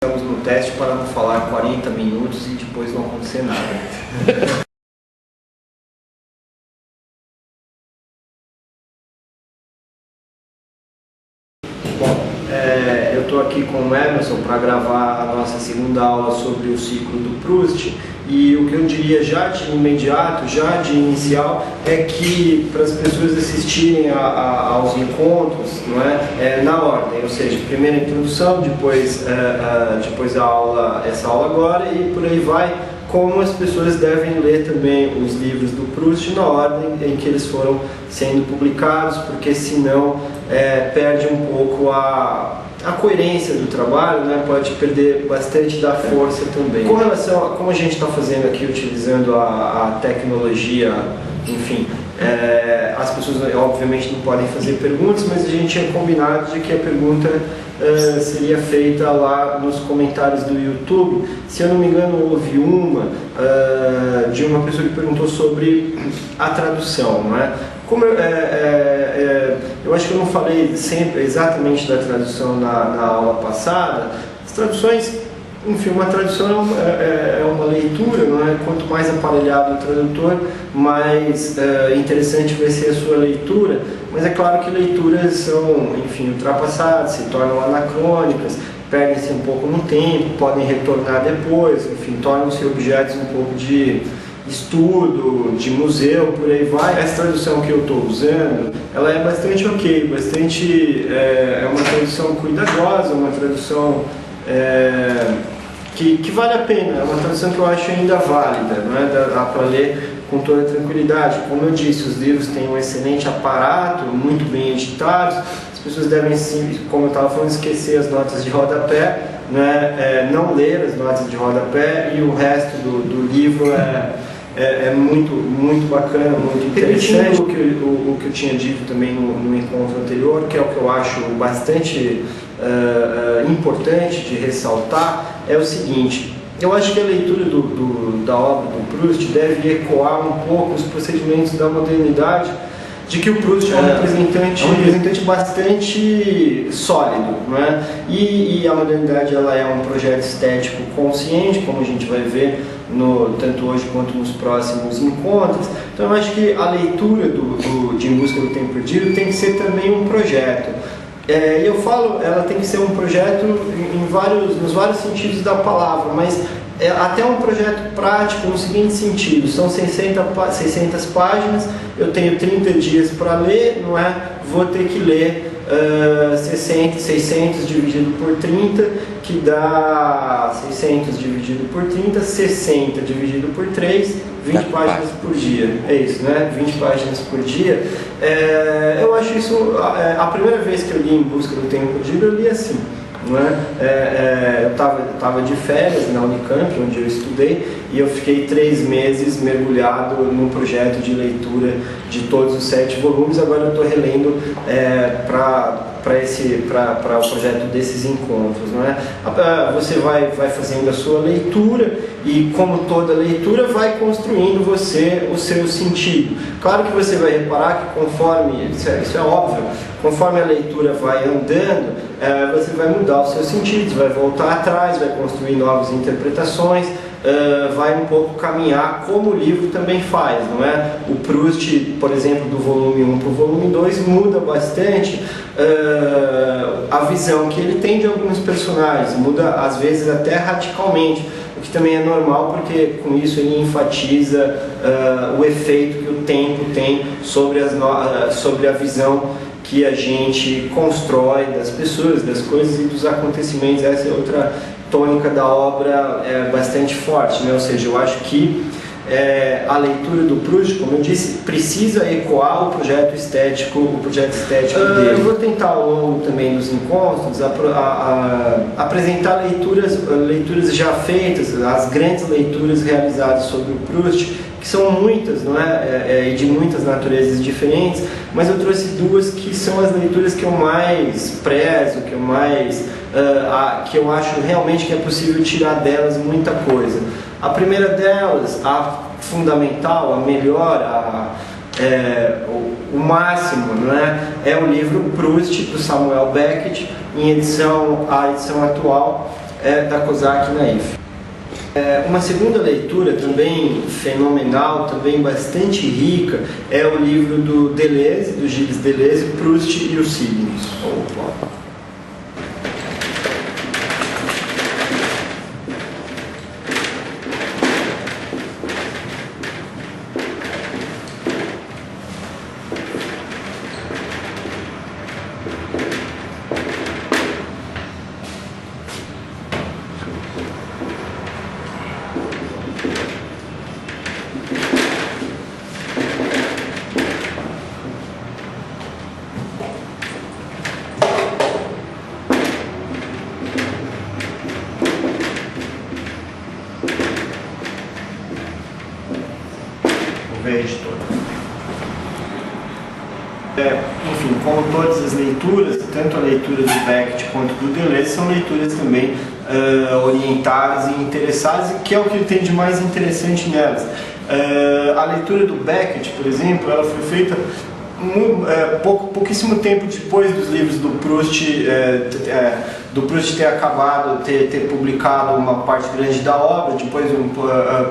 Estamos no teste para não falar 40 minutos e depois não acontecer nada. Bom, eu estou aqui com o Emerson para gravar a nossa segunda aula sobre o ciclo do Proust, e o que eu diria já de imediato, já de inicial, é que para as pessoas assistirem aos encontros, não é, na ordem, ou seja, primeiro a introdução, depois a aula, essa aula agora, e por aí vai, como as pessoas devem ler também os livros do Proust na ordem em que eles foram sendo publicados, porque senão perde um pouco a coerência do trabalho, né? Pode perder bastante da força também. Com relação a como a gente está fazendo aqui, utilizando a tecnologia, enfim, as pessoas obviamente não podem fazer perguntas, mas a gente tinha combinado de que a pergunta seria feita lá nos comentários do YouTube. Se eu não me engano, houve uma de uma pessoa que perguntou sobre a tradução, não é? Como eu acho que eu não falei sempre exatamente da tradução na aula passada. As traduções, enfim, uma tradução é uma leitura, não é? Quanto mais aparelhado o tradutor, mais interessante vai ser a sua leitura. Mas é claro que leituras são, enfim, ultrapassadas, se tornam anacrônicas, perdem-se um pouco no tempo, podem retornar depois, enfim, tornam-se objetos um pouco de estudo, de museu, por aí vai. Essa tradução que eu estou usando, ela é bastante ok, bastante, é uma tradução cuidadosa, uma tradução que vale a pena, é uma tradução que eu acho ainda válida, não é? Dá para ler com toda tranquilidade. Como eu disse, os livros têm um excelente aparato, muito bem editados, as pessoas devem, como eu estava falando, esquecer as notas de rodapé, né? Não ler as notas de rodapé, e o resto do livro é muito bacana, muito interessante. O que eu tinha dito também no encontro anterior, que é o que eu acho bastante importante de ressaltar, é o seguinte: eu acho que a leitura da obra do Proust deve ecoar um pouco os procedimentos da modernidade, de que o Proust é um representante bastante sólido, não é? E a modernidade, ela é um projeto estético consciente, como a gente vai ver tanto hoje quanto nos próximos encontros. Então eu acho que a leitura de Em Busca do Tempo Perdido tem que ser também um projeto. Eu falo, ela tem que ser um projeto nos vários sentidos da palavra, mas até um projeto prático no seguinte sentido: são 600 páginas, eu tenho 30 dias para ler, não é? Vou ter que ler 600 dividido por 30, que dá 600 dividido por 30, 60 dividido por 3, 20 páginas por dia. É isso, né? 20 páginas por dia. Eu acho isso, a primeira vez que eu li Em Busca do Tempo Perdido, eu li assim, não é? Eu estava de férias na Unicamp, onde eu estudei, e eu fiquei 3 meses mergulhado num projeto de leitura de todos os 7 volumes. Agora eu estou relendo para o projeto desses encontros, não é? Você vai fazendo a sua leitura, e como toda leitura, vai construindo o seu sentido. Claro que você vai reparar que conforme, isso é óbvio, conforme a leitura vai andando, você vai mudar os seus sentidos, vai voltar atrás, vai construir novas interpretações, vai um pouco caminhar como o livro também faz, não é? O Proust, por exemplo, do volume 1 para o volume 2, muda bastante a visão que ele tem de alguns personagens, muda às vezes até radicalmente, o que também é normal, porque com isso ele enfatiza o efeito que o tempo tem sobre a visão que a gente constrói das pessoas, das coisas e dos acontecimentos. Essa é outra tônica da obra, bastante forte, né? Ou seja, eu acho que a leitura do Proust, como eu disse, precisa ecoar o projeto estético dele. Eu vou tentar ao longo também dos encontros apresentar leituras já feitas, as grandes leituras realizadas sobre o Proust, que são muitas, não é? E de muitas naturezas diferentes, mas eu trouxe 2 que são as leituras que eu mais prezo, que eu acho realmente que é possível tirar delas muita coisa. A primeira delas, a fundamental, a melhor, o máximo, não é? É o livro Proust, do Samuel Beckett, a edição atual. da Kozak Naif. Uma segunda leitura também fenomenal, também bastante rica, é o livro do Deleuze, do Gilles Deleuze, Proust e os Signos. Editor. Enfim, como todas as leituras, tanto a leitura do Beckett quanto do Deleuze são leituras também orientadas e interessadas, e que é o que tem de mais interessante nelas. A leitura do Beckett, por exemplo, ela foi feita pouquíssimo tempo depois dos livros do Proust, ter acabado, ter publicado uma parte grande da obra,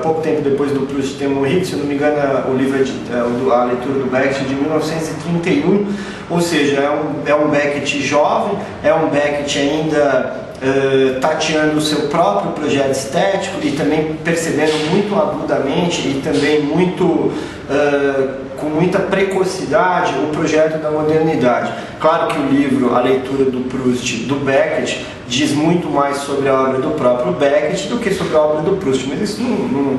pouco tempo depois do Proust ter morrido. Se eu não me engano, o livro a leitura do Beckett de 1931, ou seja, é um Beckett jovem, é um Beckett ainda tateando o seu próprio projeto estético e também percebendo muito agudamente e também com muita precocidade o projeto da modernidade. Claro que o livro, a leitura do Proust, do Beckett, diz muito mais sobre a obra do próprio Beckett do que sobre a obra do Proust, mas isso não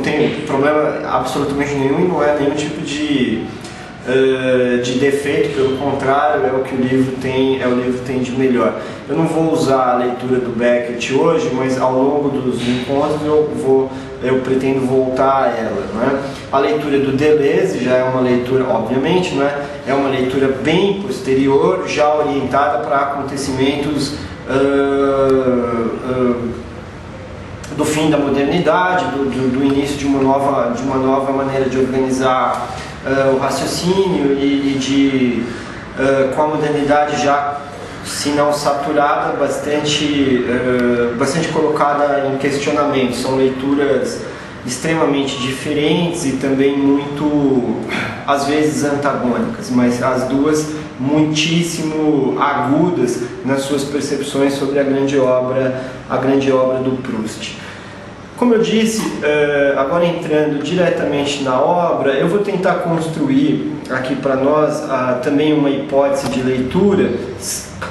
tem problema absolutamente nenhum e não é nenhum tipo de defeito, pelo contrário, é o que o livro tem de melhor. Eu não vou usar a leitura do Beckett hoje, mas ao longo dos encontros eu pretendo voltar a ela, não é? A leitura do Deleuze já é uma leitura, obviamente, não é? É uma leitura bem posterior, já orientada para acontecimentos do fim da modernidade, do início de uma nova maneira de organizar o raciocínio e com a modernidade já, se não saturada, bastante colocada em questionamento. São leituras extremamente diferentes e também muito, às vezes, antagônicas, mas as duas muitíssimo agudas nas suas percepções sobre a grande obra do Proust. Como eu disse, agora entrando diretamente na obra, eu vou tentar construir aqui para nós também uma hipótese de leitura,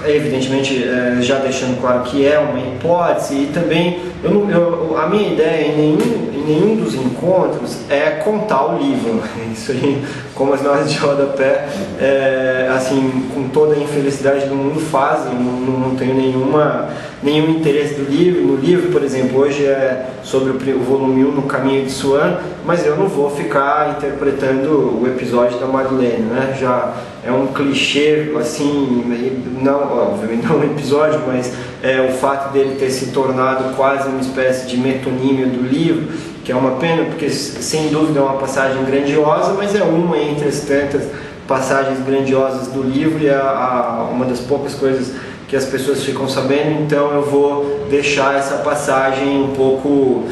evidentemente já deixando claro que é uma hipótese, e também a minha ideia em nenhum dos encontros é contar o livro. Isso aí, como as notas de rodapé, assim, com toda a infelicidade do mundo fazem, não tenho nenhum interesse no livro, por exemplo, hoje é sobre o volume 1, No Caminho de Swan, mas eu não vou ficar interpretando o episódio da Madeleine, né? Já é um clichê, assim, obviamente não um episódio, mas o fato dele ter se tornado quase uma espécie de metonímio do livro, que é uma pena, porque sem dúvida é uma passagem grandiosa, mas é uma entre as tantas passagens grandiosas do livro e uma das poucas coisas que as pessoas ficam sabendo. Então eu vou deixar essa passagem um pouco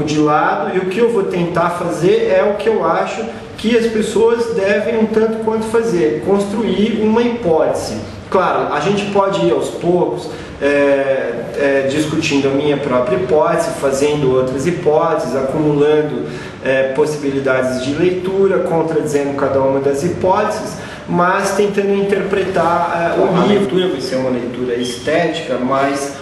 de lado, e o que eu vou tentar fazer é o que eu acho que as pessoas devem um tanto quanto fazer: construir uma hipótese. Claro, a gente pode ir aos poucos discutindo a minha própria hipótese, fazendo outras hipóteses, acumulando possibilidades de leitura, contradizendo cada uma das hipóteses, mas tentando interpretar o livro. A leitura vai ser uma leitura estética, mas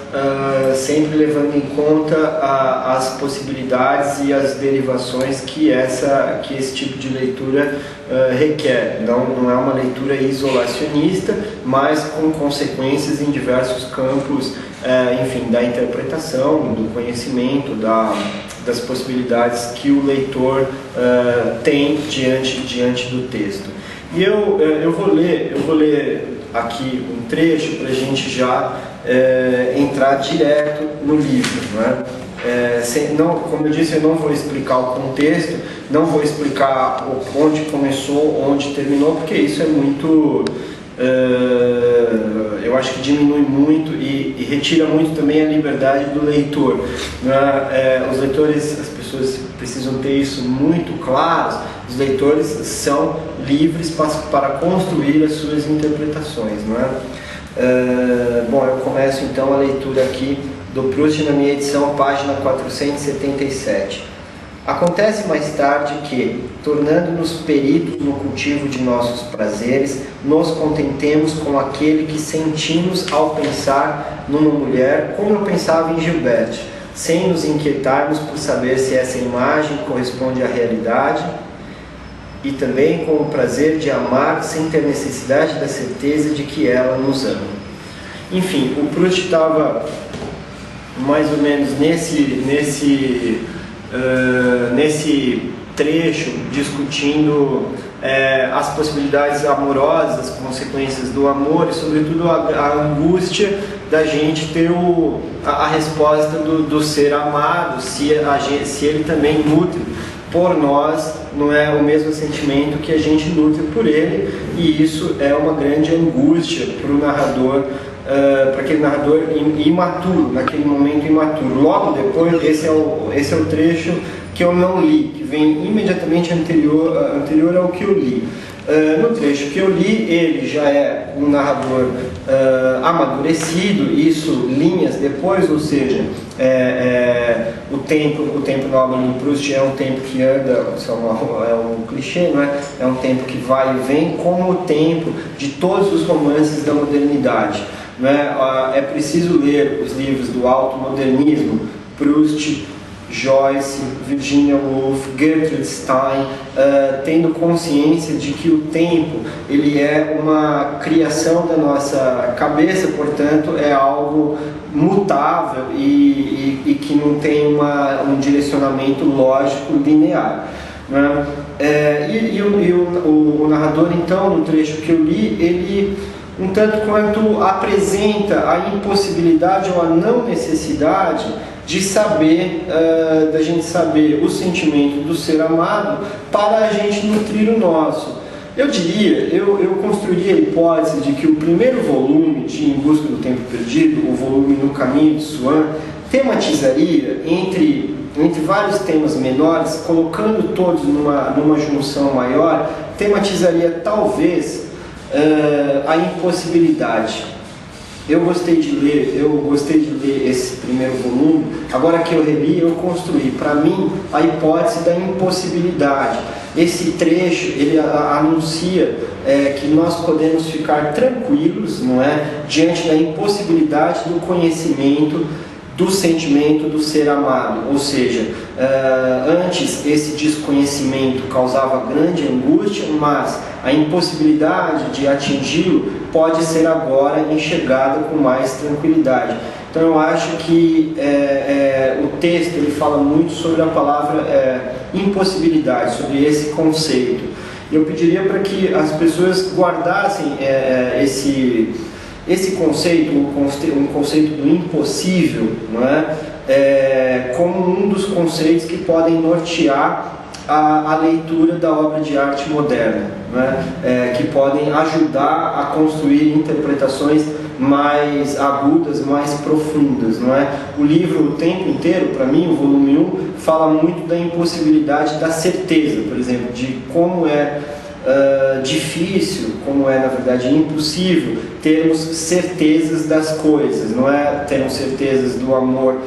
sempre levando em conta as possibilidades e as derivações que esse tipo de leitura requer. Não é uma leitura isolacionista, mas com consequências em diversos campos, enfim, da interpretação, do conhecimento, das possibilidades que o leitor tem diante do texto. E eu vou ler aqui um trecho para a gente já entrar direto no livro, né? Como eu disse, eu não vou explicar o contexto, não vou explicar onde começou, onde terminou, porque isso é muito eu acho que diminui muito e retira muito também a liberdade do leitor, né? Os leitores, as pessoas precisam ter isso muito claro. Os leitores são livres para construir as suas interpretações, não é? Bom, eu começo então a leitura aqui do Proust na minha edição, página 477. Acontece mais tarde que, tornando-nos peritos no cultivo de nossos prazeres, nos contentemos com aquele que sentimos ao pensar numa mulher, como eu pensava em Gilberte, sem nos inquietarmos por saber se essa imagem corresponde à realidade, e também com o prazer de amar sem ter necessidade da certeza de que ela nos ama. Enfim, o Proust estava mais ou menos nesse trecho discutindo as possibilidades amorosas, as consequências do amor e sobretudo a angústia da gente ter a resposta do ser amado, se ele também nutre por nós, não é o mesmo sentimento que a gente nutre por ele, e isso é uma grande angústia para o narrador, para aquele narrador imaturo, naquele momento imaturo. Logo depois, esse é o trecho que eu não li, que vem imediatamente anterior ao que eu li. No trecho que eu li, ele já é um narrador amadurecido, isso linhas depois, ou seja, o tempo na obra do Proust é um tempo que anda, é um clichê, não é? É um tempo que vai e vem, como o tempo de todos os romances da modernidade. Não é? É preciso ler os livros do automodernismo, Proust, Joyce, Virginia Woolf, Gertrude Stein, tendo consciência de que o tempo ele é uma criação da nossa cabeça, portanto é algo mutável e que não tem um direcionamento lógico linear, né? O narrador, então, no trecho que eu li, ele um tanto quanto apresenta a impossibilidade ou a não necessidade de saber, da gente saber o sentimento do ser amado para a gente nutrir o nosso. Eu diria, eu construiria a hipótese de que o primeiro volume de Em Busca do Tempo Perdido, o volume No Caminho de Swann, tematizaria entre vários temas menores, colocando todos numa junção maior, tematizaria talvez a impossibilidade. Eu gostei de ler esse primeiro volume. Agora que eu reli, eu construí para mim a hipótese da impossibilidade. Esse trecho ele anuncia que nós podemos ficar tranquilos, não é, diante da impossibilidade do conhecimento do sentimento do ser amado, ou seja, antes esse desconhecimento causava grande angústia, mas a impossibilidade de atingi-lo pode ser agora enxergada com mais tranquilidade. Então eu acho que o texto ele fala muito sobre a palavra impossibilidade, sobre esse conceito. Eu pediria para que as pessoas guardassem esse conceito, um conceito do impossível, não é? Como um dos conceitos que podem nortear a leitura da obra de arte moderna, não é? Que podem ajudar a construir interpretações mais agudas, mais profundas, não é? O livro o tempo inteiro, para mim, o volume 1, fala muito da impossibilidade da certeza, por exemplo, de como é difícil, como é na verdade impossível termos certezas das coisas, não é? Termos certezas do amor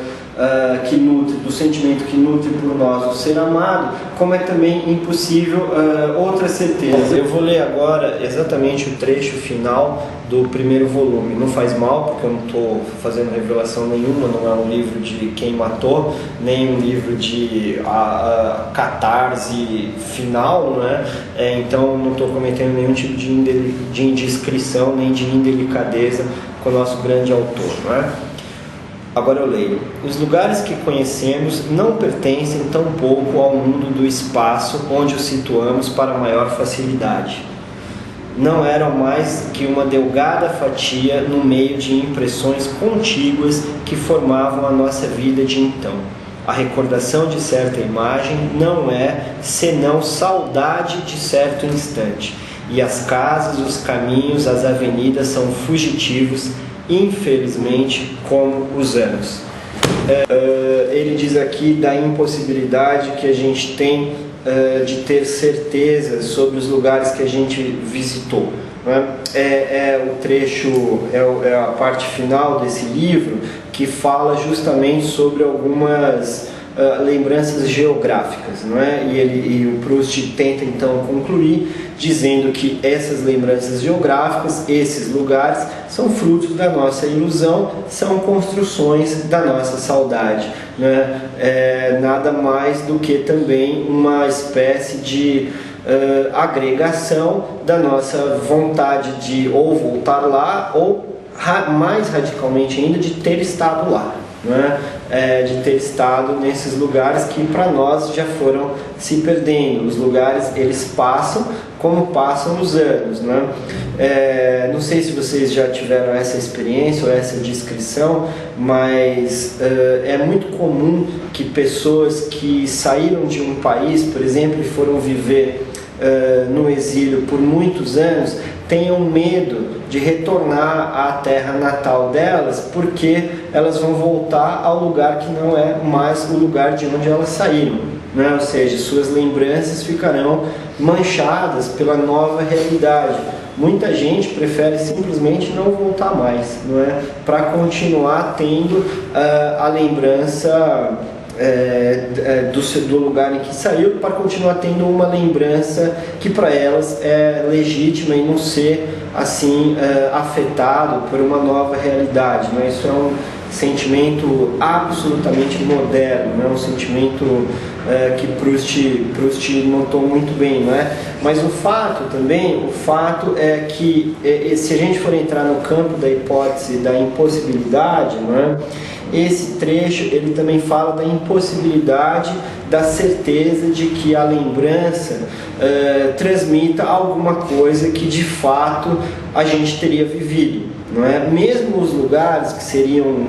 que nutre, do sentimento que nutre por nós o ser amado, como é também impossível outras certezas. Eu vou ler agora exatamente o trecho final do primeiro volume. Não faz mal, porque eu não estou fazendo revelação nenhuma, não é um livro de quem matou, nem um livro de catarse final, não é? Então não estou cometendo nenhum tipo de indiscrição, nem de indelicadeza com o nosso grande autor, não é? Agora eu leio. Os lugares que conhecemos não pertencem tampouco ao mundo do espaço onde os situamos para maior facilidade. Não eram mais que uma delgada fatia no meio de impressões contíguas que formavam a nossa vida de então. A recordação de certa imagem não é senão saudade de certo instante. e as casas, os caminhos, as avenidas são fugitivos, infelizmente, como os anos. Ele diz aqui da impossibilidade que a gente tem de ter certeza sobre os lugares que a gente visitou. O trecho, é a parte final desse livro que fala justamente sobre algumas lembranças geográficas, não é? E o Proust tenta então concluir dizendo que essas lembranças geográficas, esses lugares, são frutos da nossa ilusão, são construções da nossa saudade, né? Nada mais do que também uma espécie de agregação da nossa vontade de ou voltar lá ou mais radicalmente ainda de ter estado lá, né? De ter estado nesses lugares que para nós já foram se perdendo. Os lugares, eles passam como passam os anos, né? Não sei se vocês já tiveram essa experiência ou essa descrição, mas é muito comum que pessoas que saíram de um país, por exemplo, e foram viver no exílio por muitos anos, tenham medo de retornar à terra natal delas, porque elas vão voltar ao lugar que não é mais o lugar de onde elas saíram, né? Ou seja, suas lembranças ficarão manchadas pela nova realidade. Muita gente prefere simplesmente não voltar mais, não é? Para continuar tendo a lembrança do lugar em que saiu, para continuar tendo uma lembrança que para elas é legítima e não ser assim afetado por uma nova realidade, né? Isso é um sentimento absolutamente moderno, né? Um sentimento que Proust notou muito bem, não é? Mas o fato é que se a gente for entrar no campo da hipótese da impossibilidade, não é? Esse trecho ele também fala da impossibilidade da certeza de que a lembrança transmita alguma coisa que de fato a gente teria vivido, não é? Mesmo os lugares que seriam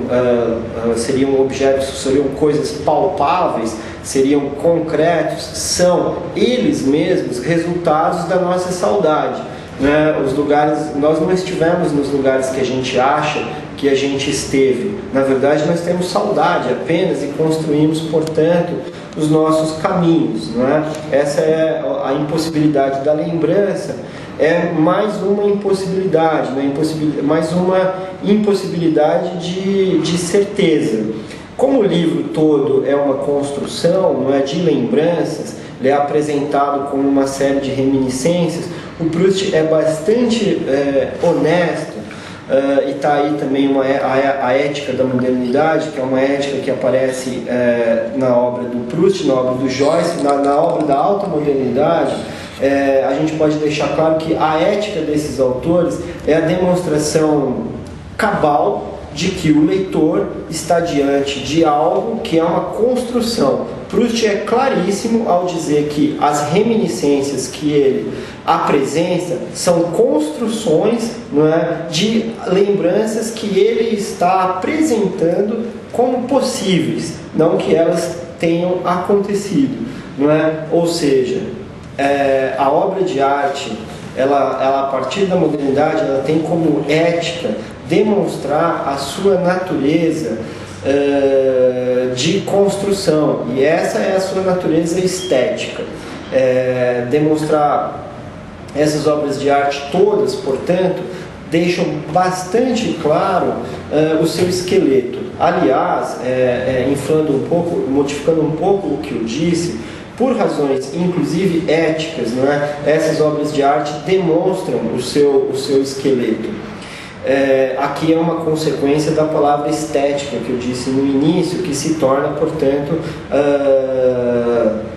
objetos, seriam coisas palpáveis, seriam concretos, são eles mesmos resultados da nossa saudade, né? Os lugares, nós não estivemos nos lugares que a gente acha que a gente esteve. Na verdade, nós temos saudade apenas e construímos, portanto, os nossos caminhos, não é? Essa é a impossibilidade da lembrança. É mais uma impossibilidade, né? Mais uma impossibilidade de certeza. Como o livro todo é uma construção, não é, de lembranças, ele é apresentado como uma série de reminiscências, o Proust é bastante honesto. E está aí também a ética da modernidade, que é uma ética que aparece na obra do Proust, na obra do Joyce, na obra da alta modernidade. A gente pode deixar claro que a ética desses autores é a demonstração cabal de que o leitor está diante de algo que é uma construção. Proust é claríssimo ao dizer que as reminiscências que ele apresenta são construções, não é, de lembranças que ele está apresentando como possíveis, não que elas tenham acontecido, não é? Ou seja, a obra de arte, ela a partir da modernidade, ela tem como ética demonstrar a sua natureza de construção, e essa é a sua natureza estética. Demonstrar essas obras de arte todas, portanto, deixam bastante claro o seu esqueleto. Aliás, inflando um pouco, modificando um pouco o que eu disse, por razões inclusive éticas, não é? Essas obras de arte demonstram o seu esqueleto. Aqui é uma consequência da palavra estética que eu disse no início, que se torna, portanto,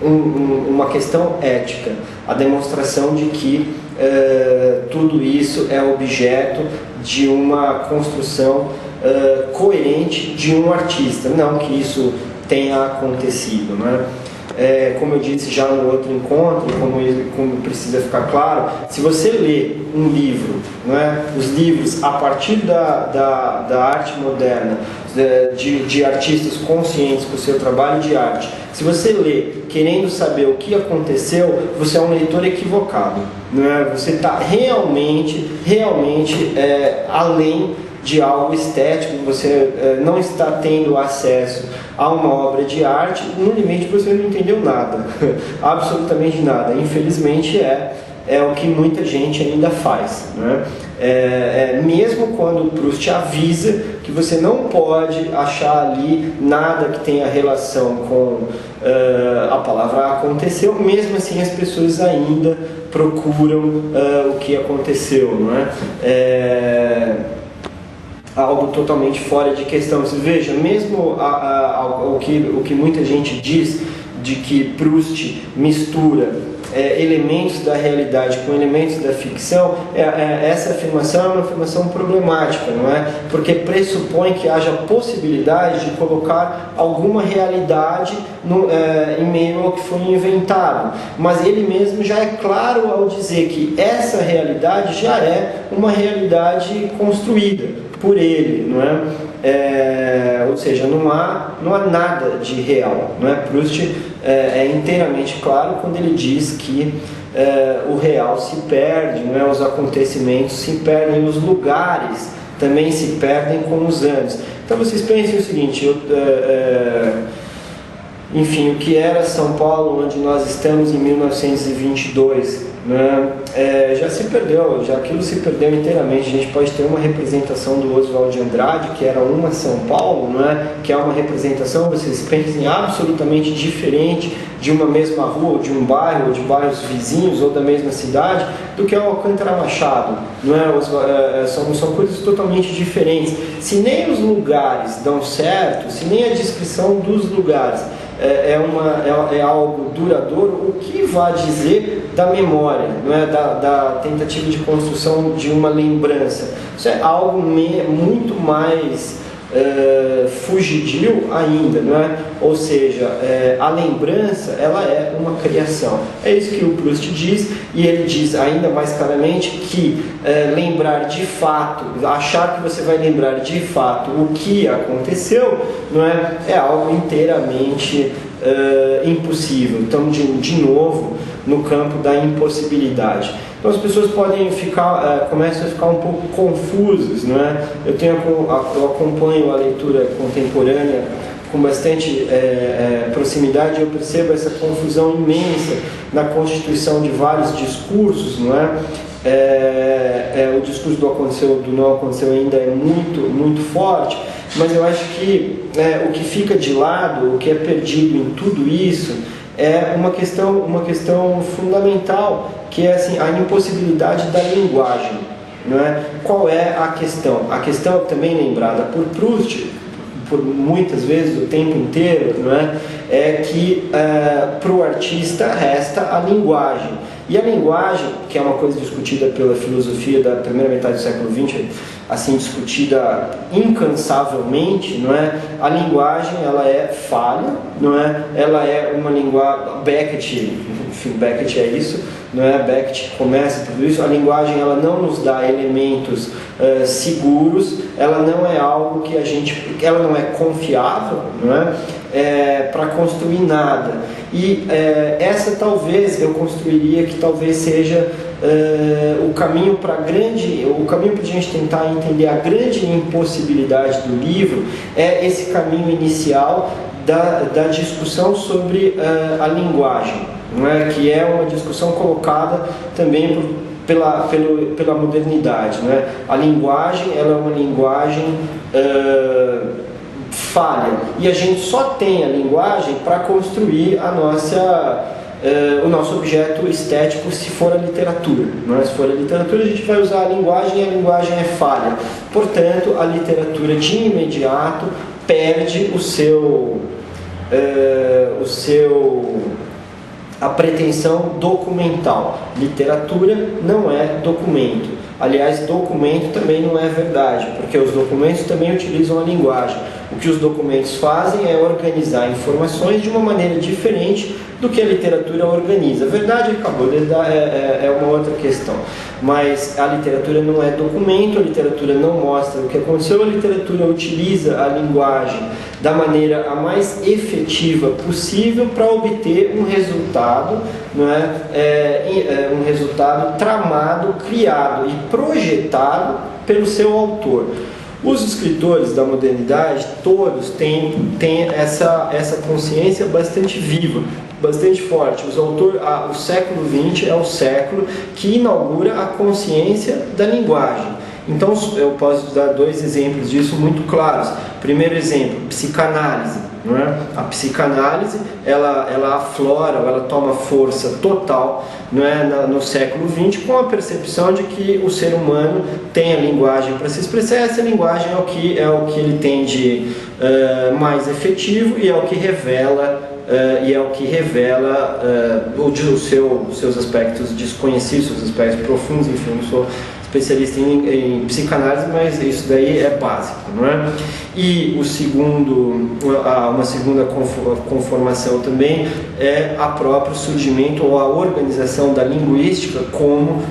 uma questão ética, a demonstração de que tudo isso é objeto de uma construção coerente de um artista, não que isso tenha acontecido, né? Como eu disse já no outro encontro, como precisa ficar claro, se você lê um livro, não é? Os livros a partir da arte moderna de artistas conscientes com o seu trabalho de arte. Se você lê querendo saber o que aconteceu, você é um leitor equivocado, não é? Você está realmente além de algo estético, você não está tendo acesso a uma obra de arte, no limite você não entendeu nada, absolutamente nada. Infelizmente é o que muita gente ainda faz, né? Mesmo quando o Proust avisa que você não pode achar ali nada que tenha relação com a palavra aconteceu, mesmo assim as pessoas ainda procuram o que aconteceu, não é? Algo totalmente fora de questão. Você veja, mesmo o que muita gente diz de que Proust mistura elementos da realidade com elementos da ficção, essa afirmação é uma afirmação problemática, não é? Porque pressupõe que haja possibilidade de colocar alguma realidade em meio ao que foi inventado. Mas ele mesmo já é claro ao dizer que essa realidade já é uma realidade construída por ele, não é? Ou seja, não há nada de real, não é? Proust é inteiramente claro quando ele diz que o real se perde, não é? Os acontecimentos se perdem, os lugares também se perdem com os anos. Então vocês pensem o seguinte, enfim, o que era São Paulo, onde nós estamos em 1922, né? Já se perdeu, aquilo se perdeu inteiramente. A gente pode ter uma representação do Oswald de Andrade, que era uma São Paulo, não é? Que é uma representação, vocês pensem, absolutamente diferente de uma mesma rua, ou de um bairro, ou de bairros vizinhos, ou da mesma cidade, do que é o Alcântara Machado, não é? São coisas totalmente diferentes. Se nem os lugares dão certo, se nem a descrição dos lugares é algo duradouro, o que vai dizer da memória, não é? Da tentativa de construção de uma lembrança? Isso é algo muito mais fugidio ainda, não é? Ou seja, a lembrança, ela é uma criação. É isso que o Proust diz, e ele diz ainda mais claramente que lembrar de fato, achar que você vai lembrar de fato o que aconteceu, não é algo inteiramente impossível. Então, de novo, no campo da impossibilidade. Então as pessoas começam a ficar um pouco confusas, não é? Eu acompanho a leitura contemporânea com bastante proximidade, e eu percebo essa confusão imensa na constituição de vários discursos, não é? O discurso do não aconteceu ainda é muito, muito forte, mas eu acho que o que fica de lado, o que é perdido em tudo isso, é uma questão fundamental, que é assim, a impossibilidade da linguagem, não é? Qual é a questão? A questão também lembrada por Proust, por muitas vezes, o tempo inteiro, não é que para o artista resta a linguagem. E a linguagem, que é uma coisa discutida pela filosofia da primeira metade do século XX, assim, discutida incansavelmente, não é? A linguagem, ela é falha, não é? Ela é uma linguagem... Beckett é isso, não é? Beckett começa tudo isso. A linguagem, ela não nos dá elementos seguros, ela não é algo que ela não é confiável, não é? Para construir nada. E essa talvez eu construiria que talvez seja o caminho para a gente tentar entender a grande impossibilidade do livro, é esse caminho inicial da discussão sobre a linguagem, não é? Que é uma discussão colocada também pela modernidade, não é? A linguagem, ela é uma linguagem falha, e a gente só tem a linguagem para construir o nosso objeto estético, se for a literatura, não é? Se for a literatura, a gente vai usar a linguagem, e a linguagem é falha. Portanto, a literatura de imediato perde a pretensão documental. Literatura não é documento. Aliás, documento também não é verdade, porque os documentos também utilizam a linguagem. O que os documentos fazem é organizar informações de uma maneira diferente do que a literatura organiza. A verdade, acabou de dar, é uma outra questão. Mas a literatura não é documento, a literatura não mostra o que aconteceu, a literatura utiliza a linguagem da maneira a mais efetiva possível para obter um resultado, não é? Um resultado tramado, criado e projetado pelo seu autor. Os escritores da modernidade, todos têm essa consciência bastante viva, bastante forte. O século XX é o século que inaugura a consciência da linguagem. Então, eu posso dar dois exemplos disso muito claros. Primeiro exemplo, psicanálise. Não é? A psicanálise, ela aflora, ela toma força total, não é, no século XX, com a percepção de que o ser humano tem a linguagem para se expressar. Essa linguagem é o que ele tem de mais efetivo e é o que revela os seus aspectos desconhecidos, seus aspectos profundos. Enfim, eu não sou especialista em psicanálise, mas isso daí é básico, não é? E uma segunda conformação também é a próprio surgimento ou a organização da linguística como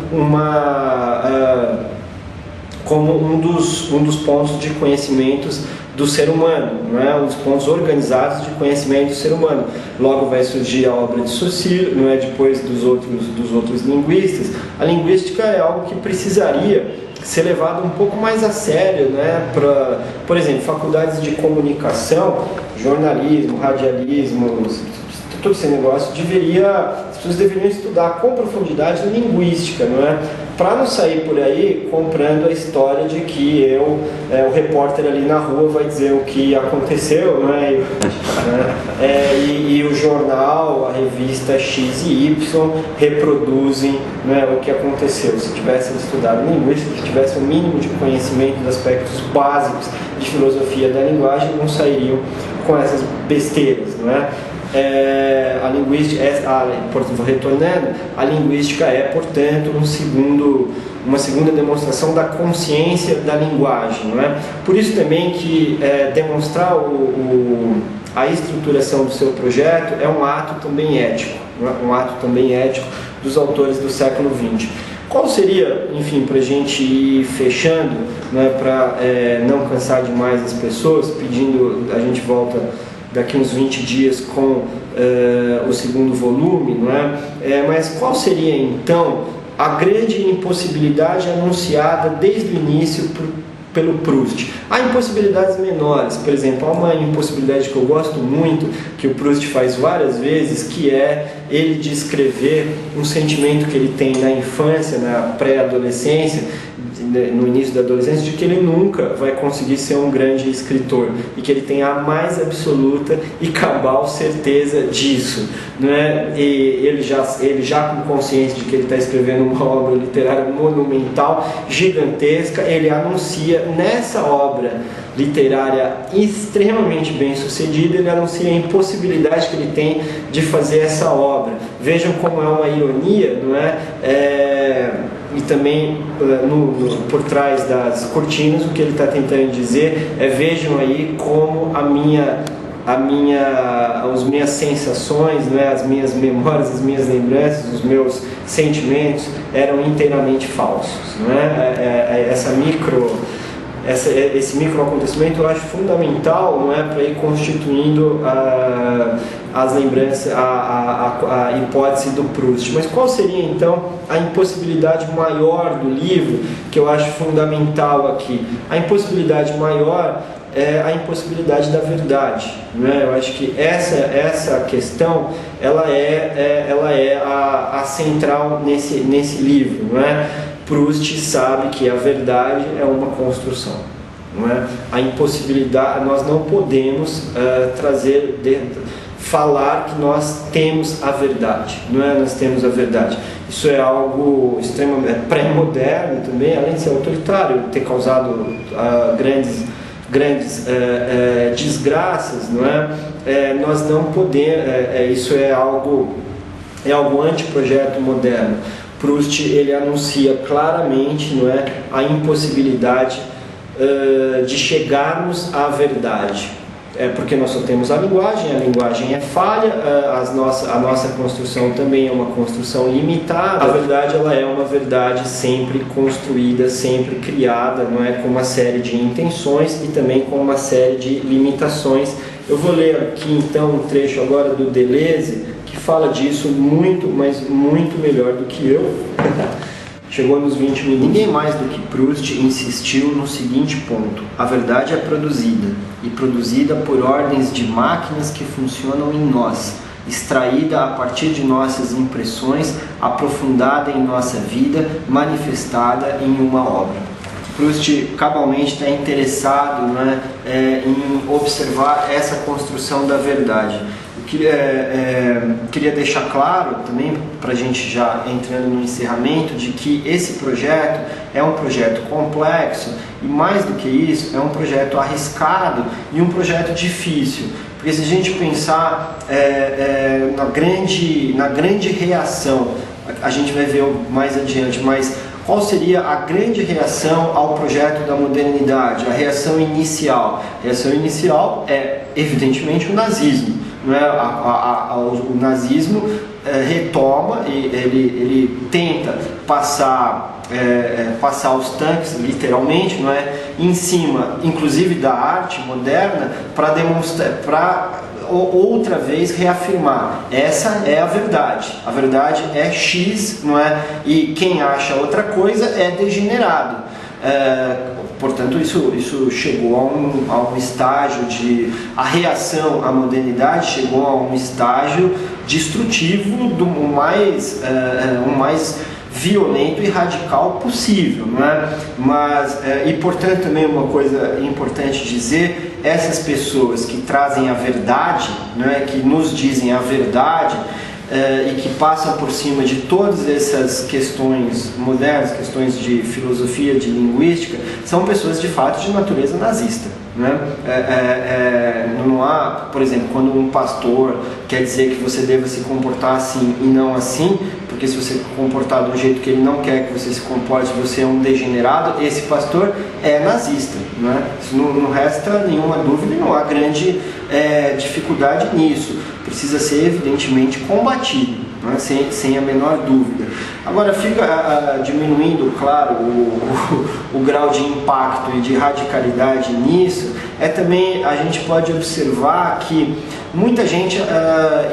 um dos pontos de conhecimentos do ser humano, não é? Um dos pontos organizados de conhecimento do ser humano. Logo vai surgir a obra de Saussure, não é? Depois dos outros linguistas. A linguística é algo que precisaria ser levado um pouco mais a sério, né? Por exemplo, faculdades de comunicação, jornalismo, radialismo, todo esse negócio, as pessoas deveriam estudar com profundidade linguística, não é? Para não sair por aí comprando a história de que o repórter ali na rua vai dizer o que aconteceu, não é? E o jornal, a revista X e Y reproduzem, não é, o que aconteceu. Se tivessem estudado linguística, se tivessem o mínimo de conhecimento dos aspectos básicos de filosofia da linguagem, não sairiam com essas besteiras, não é? A linguística, retornando, a linguística é, portanto, uma segunda demonstração da consciência da linguagem, não é? Por isso também que demonstrar a estruturação do seu projeto é um ato também ético, não é? Um ato também ético dos autores do século XX. Qual seria, enfim, para a gente ir fechando, né, para não cansar demais as pessoas, a gente volta daqui uns 20 dias com o segundo volume, não é? Mas qual seria então a grande impossibilidade anunciada desde o início pelo Proust? Há impossibilidades menores, por exemplo, há uma impossibilidade que eu gosto muito, que o Proust faz várias vezes, que é ele descrever um sentimento que ele tem na infância, na pré-adolescência, no início da adolescência, de que ele nunca vai conseguir ser um grande escritor e que ele tem a mais absoluta e cabal certeza disso, não é? E ele já com consciência de que ele está escrevendo uma obra literária monumental, gigantesca, ele anuncia nessa obra literária extremamente bem sucedida, ele anuncia a impossibilidade que ele tem de fazer essa obra. Vejam como é uma ironia, não é? E também por trás das cortinas o que ele está tentando dizer é: vejam aí como as minhas sensações, né, as minhas memórias, as minhas lembranças, os meus sentimentos eram inteiramente falsos, não é? Esse microacontecimento eu acho fundamental, não é, para ir constituindo as lembranças, a hipótese do Proust. Mas qual seria então a impossibilidade maior do livro, que eu acho fundamental aqui? A impossibilidade maior é a impossibilidade da verdade, não é? Eu acho que essa questão ela é a central nesse livro, não é? Proust sabe que a verdade é uma construção, não é? A impossibilidade, nós não podemos falar que nós temos a verdade, não é? Nós temos a verdade. Isso é algo extremamente pré-moderno também, além de ser autoritário, ter causado grandes desgraças, não é? Nós não podemos, isso é algo anti-projeto moderno. Proust ele anuncia claramente, não é, a impossibilidade de chegarmos à verdade. Porque nós só temos a linguagem é falha, a nossa construção também é uma construção limitada. A verdade, ela é uma verdade sempre construída, sempre criada, não é, com uma série de intenções e também com uma série de limitações. Eu vou ler aqui então um trecho agora do Deleuze, que fala disso muito, mas muito melhor do que eu. Chegou nos 20 minutos. Ninguém mais do que Proust insistiu no seguinte ponto: a verdade é produzida, e produzida por ordens de máquinas que funcionam em nós, extraída a partir de nossas impressões, aprofundada em nossa vida, manifestada em uma obra. Proust cabalmente está interessado, né, em observar essa construção da verdade. Queria deixar claro também, para a gente já entrando no encerramento, de que esse projeto é um projeto complexo e, mais do que isso, é um projeto arriscado e um projeto difícil. Porque se a gente pensar na grande reação, a gente vai ver mais adiante, mas qual seria a grande reação ao projeto da modernidade? A reação inicial? A reação inicial é, evidentemente, o nazismo. O nazismo retoma e ele tenta passar os tanques, literalmente, não é, em cima, inclusive, da arte moderna, para demonstrar, para outra vez reafirmar: essa é a verdade é X, não é? E quem acha outra coisa é degenerado. Portanto, isso chegou a um estágio de... A reação à modernidade chegou a um estágio destrutivo do mais violento e radical possível, não é? Mas, e portanto também uma coisa importante dizer: essas pessoas que trazem a verdade, não é? Que nos dizem a verdade, e que passam por cima de todas essas questões modernas, questões de filosofia, de linguística, são pessoas de fato de natureza nazista. Né? Não há, por exemplo, quando um pastor quer dizer que você deva se comportar assim e não assim, porque se você se comportar do jeito que ele não quer que você se comporte, você é um degenerado, esse pastor é nazista. Né? Isso não resta nenhuma dúvida e não há grande dificuldade nisso. Precisa ser evidentemente combatido, né? sem a menor dúvida. Agora fica diminuindo, claro, o grau de impacto e de radicalidade nisso. Também a gente pode observar que muita gente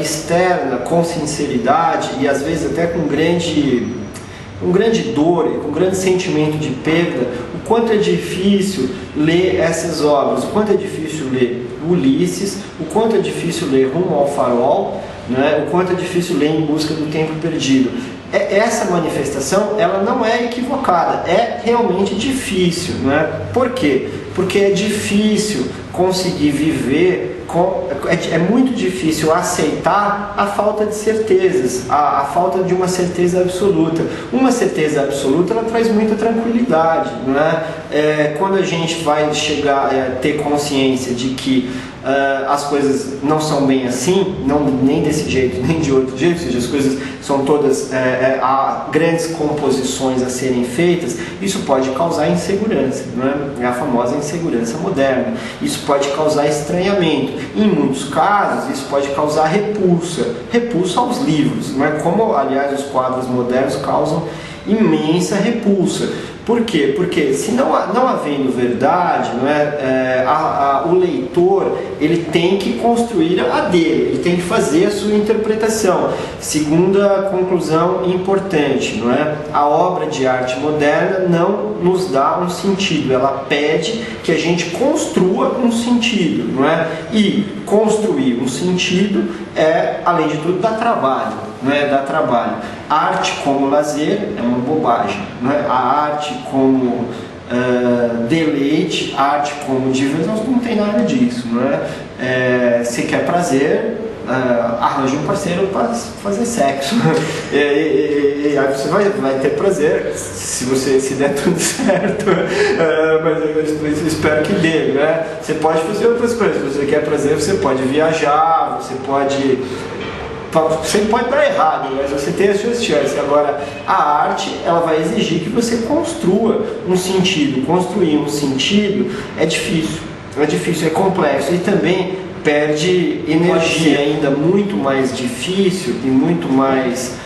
externa com sinceridade e às vezes até com grande dor e com grande sentimento de perda, o quanto é difícil ler essas obras, o quanto é difícil ler Ulisses, o quanto é difícil ler Rumo ao Farol, né? O quanto é difícil ler Em Busca do Tempo Perdido. Essa manifestação, ela não é equivocada, é realmente difícil, né? Por quê? Porque é difícil conseguir viver, é muito difícil aceitar a falta de certezas, a falta de uma certeza absoluta. Uma certeza absoluta, ela traz muita tranquilidade, não é? Quando a gente vai chegar a ter consciência de que as coisas não são bem assim, nem desse jeito, nem de outro jeito, ou seja, as coisas são todas, há grandes composições a serem feitas, isso pode causar insegurança, não é? A famosa insegurança moderna. Isso pode causar estranhamento. Em muitos casos, isso pode causar repulsa aos livros, não é? Como, aliás, os quadros modernos causam imensa repulsa. Por quê? Porque se não havendo verdade, não é, o leitor ele tem que construir a dele, ele tem que fazer a sua interpretação. Segunda conclusão importante, não é? A obra de arte moderna não nos dá um sentido, ela pede que a gente construa um sentido, não é? E construir um sentido além de tudo, dá trabalho, não é? Dá trabalho. Arte como lazer é uma bobagem, não é? A arte como deleite, arte como diversão, não tem nada disso, não é? Se quer prazer, arranje um parceiro para fazer sexo e aí você vai ter prazer se der tudo certo, mas eu espero que dê, né? Você pode fazer outras coisas. Se você quer prazer, você pode viajar, você pode Você pode dar errado, mas você tem as suas chances. Agora, a arte, ela vai exigir que você construa um sentido. Construir um sentido é difícil, é complexo e também perde energia. Ainda muito mais difícil e muito mais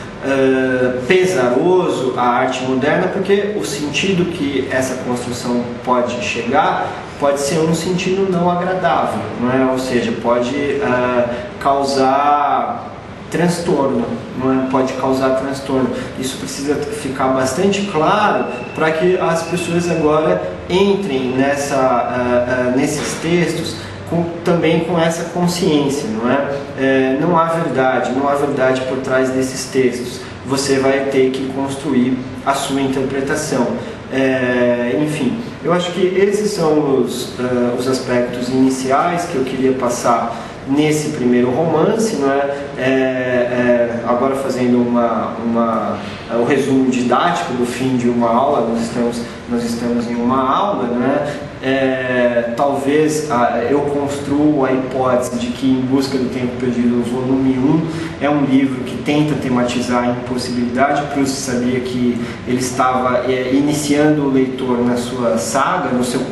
pesaroso a arte moderna, porque o sentido que essa construção pode chegar pode ser um sentido não agradável, não é? Ou seja, pode causar transtorno, não é? Pode causar transtorno. Isso precisa ficar bastante claro para que as pessoas agora entrem nesses textos também com essa consciência, não é? Não há verdade por trás desses textos. Você vai ter que construir a sua interpretação. Enfim, eu acho que esses são os aspectos iniciais que eu queria passar nesse primeiro romance, não é? Agora fazendo o resumo didático do fim de uma aula, nós estamos em uma aula, não é? Talvez eu construa a hipótese de que Em Busca do Tempo Perdido, volume 1, é um livro que tenta tematizar a impossibilidade. Proust sabia que ele estava iniciando o leitor na sua saga, na sua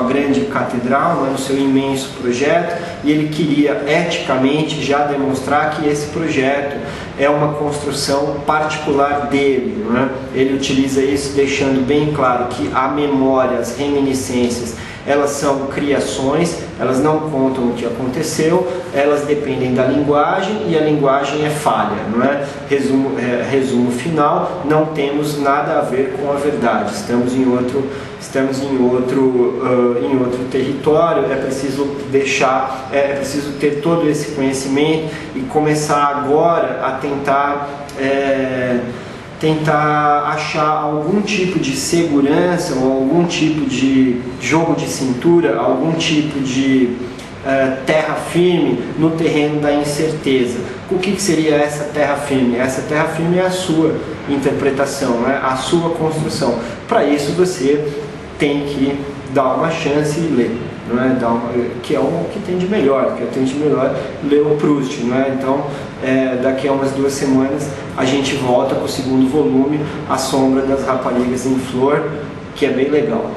grande catedral, no seu imenso projeto, e ele queria eticamente já demonstrar que esse projeto é uma construção particular dele, não é? Ele utiliza isso deixando bem claro que a memória, as reminiscências, elas são criações, elas não contam o que aconteceu, elas dependem da linguagem e a linguagem é falha, não é? Resumo final, não temos nada a ver com a verdade, estamos em outro território. É preciso ter todo esse conhecimento e começar agora a tentar achar algum tipo de segurança ou algum tipo de jogo de cintura, algum tipo de terra firme no terreno da incerteza. O que seria essa terra firme? Essa terra firme é a sua interpretação, né? A sua construção. Para isso você tem que dar uma chance e ler, não é? Que é o que tem de melhor, ler o Proust, não é? Então, daqui a umas 2 semanas a gente volta com o segundo volume, A Sombra das Raparigas em Flor, que é bem legal.